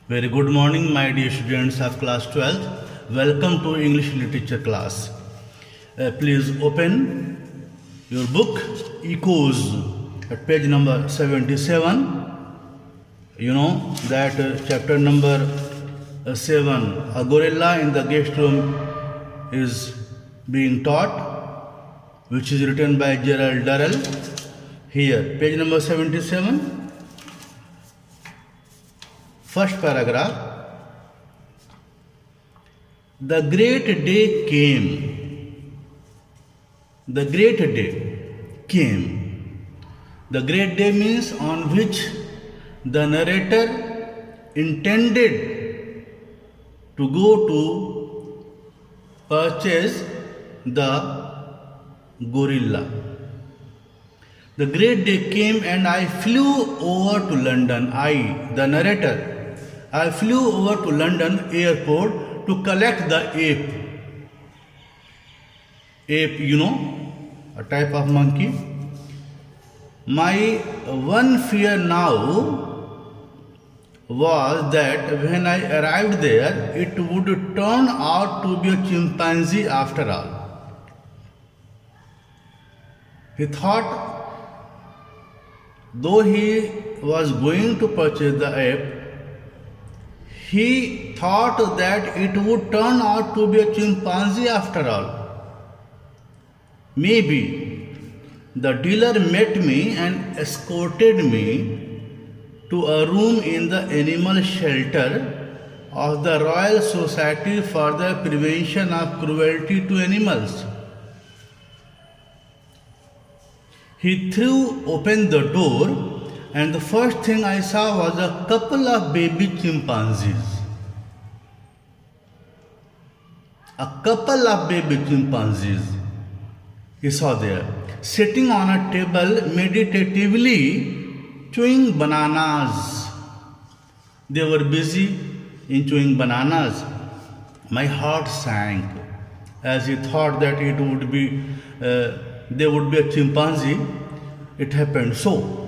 Very good morning, my dear students of class 12th. Welcome to English literature class. Please open your book, Echoes, at page number 77. You know that chapter number 7, a gorilla in the guest room, is being taught, which is written by Gerald Durrell. Here, page number 77. First paragraph. The great day came. The great day came. The great day means on which the narrator intended to go to purchase the gorilla. The great day came and I flew over to London. The narrator, I flew over to London airport to collect the ape. Ape, you know, a type of monkey. My one fear now was that when I arrived there, it would turn out to be a chimpanzee after all. He thought, though he was going to purchase the ape, he thought that it would turn out to be a chimpanzee after all. Maybe the dealer met me and escorted me to a room in the animal shelter of the Royal Society for the Prevention of Cruelty to Animals. He threw open the door, and the first thing I saw was a couple of baby chimpanzees. A couple of baby chimpanzees he saw there, sitting on a table meditatively chewing bananas. They were busy in chewing bananas. My heart sank as he thought that they would be a chimpanzee. It happened so.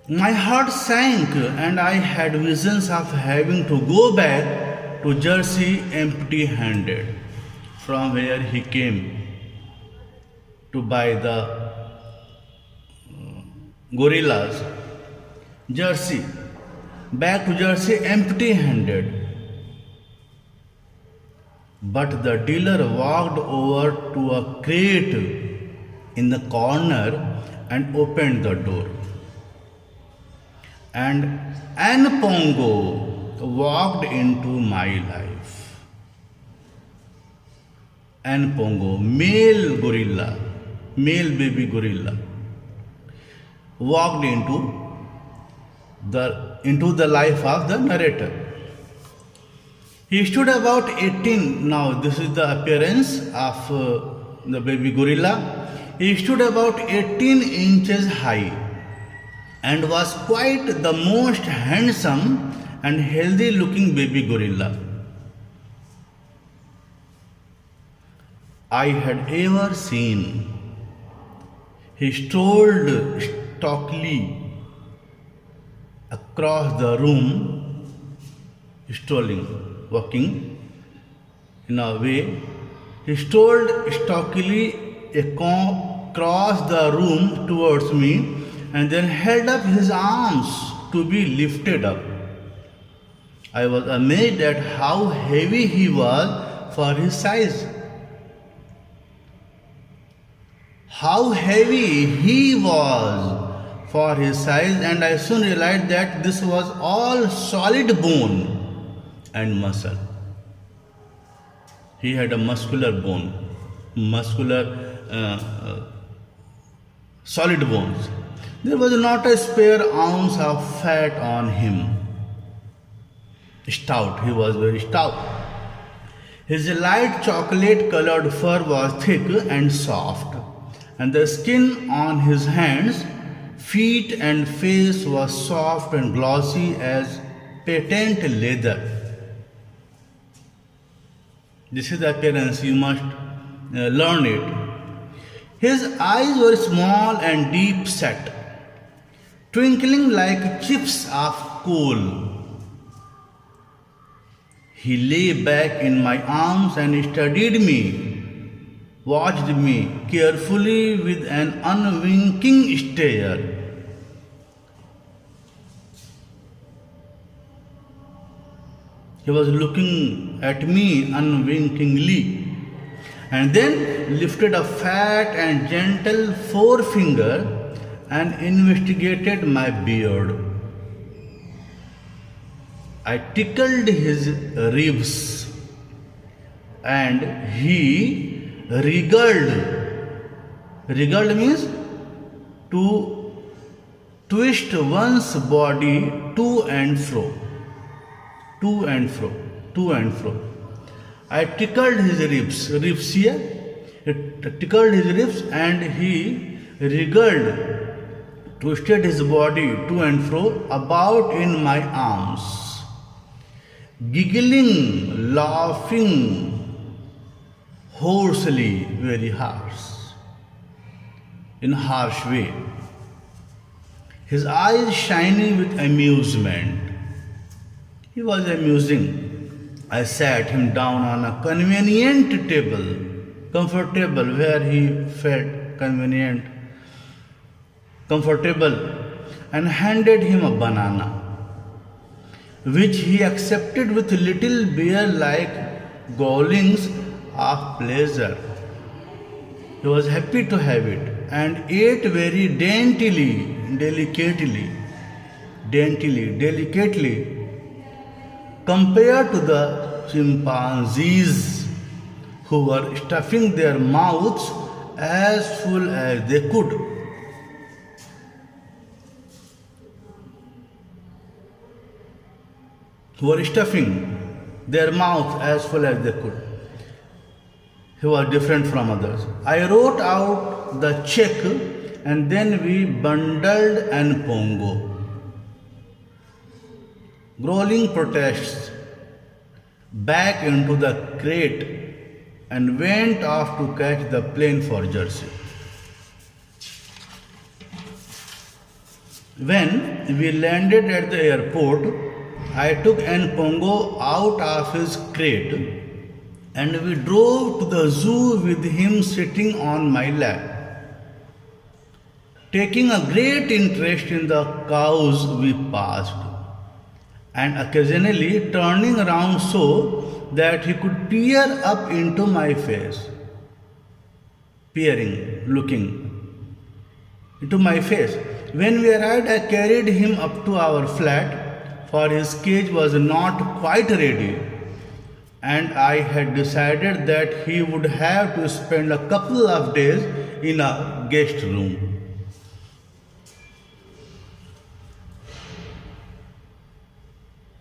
My heart sank and I had visions of having to go back to Jersey empty-handed, from where he came to buy the gorillas. Jersey, back to Jersey empty-handed. But the dealer walked over to a crate in the corner and opened the door. And Anne Pongo walked into my life. Anne Pongo, male gorilla, male baby gorilla, walked into the life of the narrator. He stood about 18. Now this is the appearance of the baby gorilla. He stood about 18 inches high and was quite the most handsome and healthy looking baby gorilla I had ever seen. He strolled stockily across the room, walking in a way. He strolled stockily across the room towards me and then held up his arms to be lifted up. I was amazed at how heavy he was for his size. How heavy he was for his size, and I soon realized that this was all solid bone and muscle. He had a muscular bone, solid bones. There was not a spare ounce of fat on him. Stout, he was very stout. His light chocolate colored fur was thick and soft, and the skin on his hands, feet, and face was soft and glossy as patent leather. This is the appearance, you must learn it. His eyes were small and deep set. twinkling like chips of coal. He lay back in my arms and studied me, watched me carefully with an unwinking stare. He was looking at me unwinkingly and then lifted a fat and gentle forefinger and investigated my beard. I tickled his ribs and he wriggled. Wriggled means to twist one's body to and fro. To and fro. To and fro. I tickled his ribs here. It tickled his ribs and he wriggled, twisted his body to and fro about in my arms, giggling, laughing hoarsely, very harsh, in harsh way. His eyes shining with amusement. He was amusing. I sat him down on a convenient table, comfortable, where he felt convenient, comfortable, and handed him a banana, which he accepted with little bear-like gobblings of pleasure. He was happy to have it and ate very delicately, compared to the chimpanzees who were stuffing their mouths as full as they could. Who were stuffing their mouths as full as they could. He was different from others. I wrote out the check and then we bundled an pongo. Growling protests back into the crate and went off to catch the plane for Jersey. When we landed at the airport, I took an pongo out of his crate and we drove to the zoo with him sitting on my lap, taking a great interest in the cows we passed, and occasionally turning around so that he could peer up into my face. Looking into my face. When we arrived, I carried him up to our flat, for his cage was not quite ready, and I had decided that he would have to spend a couple of days in a guest room.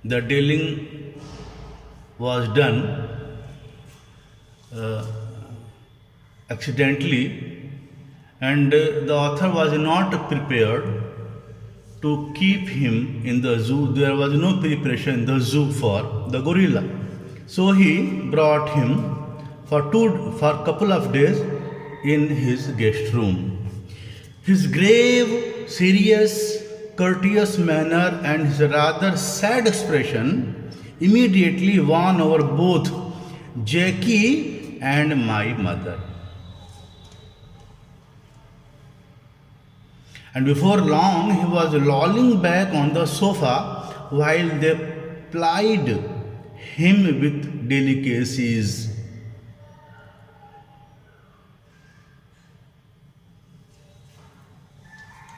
The dealing was done accidentally, and the author was not prepared to keep him in the zoo. There was no preparation in the zoo for the gorilla. So he brought him for a couple of days in his guest room. His grave, serious, courteous manner and his rather sad expression immediately won over both Jackie and my mother. And before long, he was lolling back on the sofa while they plied him with delicacies.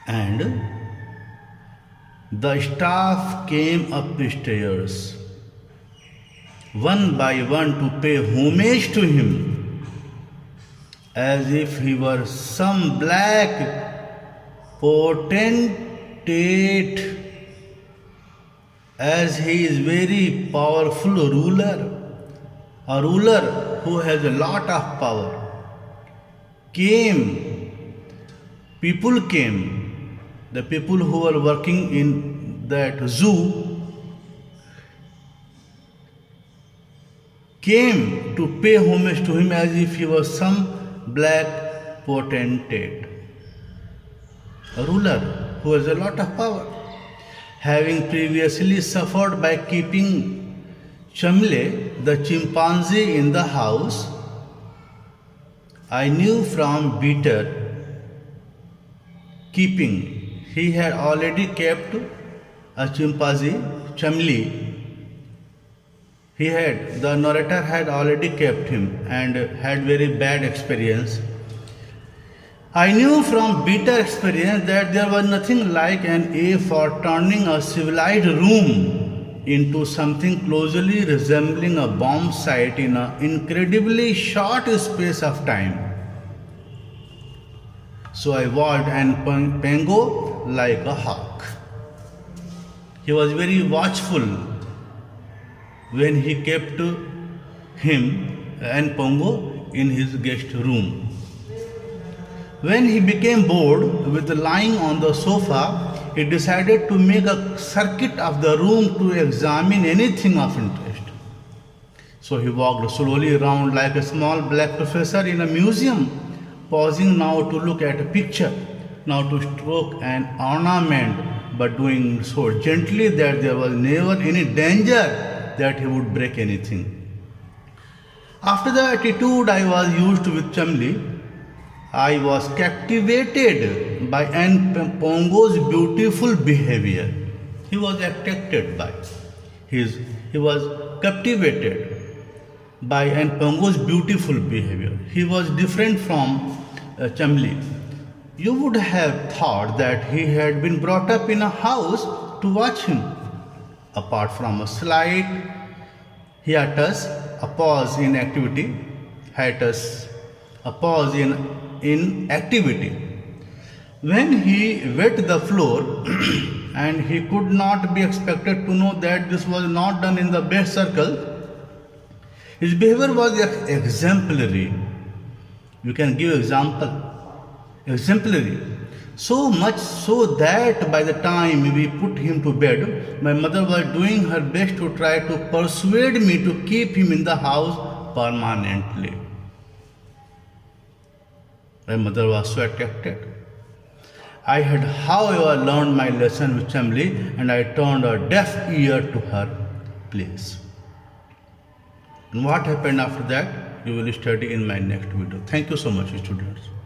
And the staff came up the stairs, one by one, to pay homage to him, as if he were some black potentate, as he is very powerful ruler, a ruler who has a lot of power. The people who were working in that zoo came to pay homage to him as if he was some black potentate, a ruler who has a lot of power. Having previously suffered by keeping Chamle, the chimpanzee, in the house, I knew from better keeping he had already kept a chimpanzee, Chamle. The narrator had already kept him and had very bad experience. I knew from bitter experience that there was nothing like an A for turning a civilized room into something closely resembling a bomb site in an incredibly short space of time. So I watched Pongo like a hawk. He was very watchful when he kept him and Pongo in his guest room. When he became bored with lying on the sofa, he decided to make a circuit of the room to examine anything of interest. So he walked slowly around like a small black professor in a museum, pausing now to look at a picture, now to stroke an ornament, but doing so gently that there was never any danger that he would break anything. After the attitude I was used to with Chamle, I was captivated by Pongo's beautiful behavior. He was attracted by he was captivated by Pongo's beautiful behavior. He was different from Chamle. You would have thought that he had been brought up in a house to watch him. Apart from a slight hiatus, a pause in activity, in activity. When he wet the floor, and he could not be expected to know that this was not done in the best circle, his behavior was exemplary. You can give example. Exemplary. So much so that by the time we put him to bed, my mother was doing her best to try to persuade me to keep him in the house permanently. My mother was so attracted. I had, however, learned my lesson with Chamle, and I turned a deaf ear to her pleas. And what happened after that, you will study in my next video. Thank you so much, students.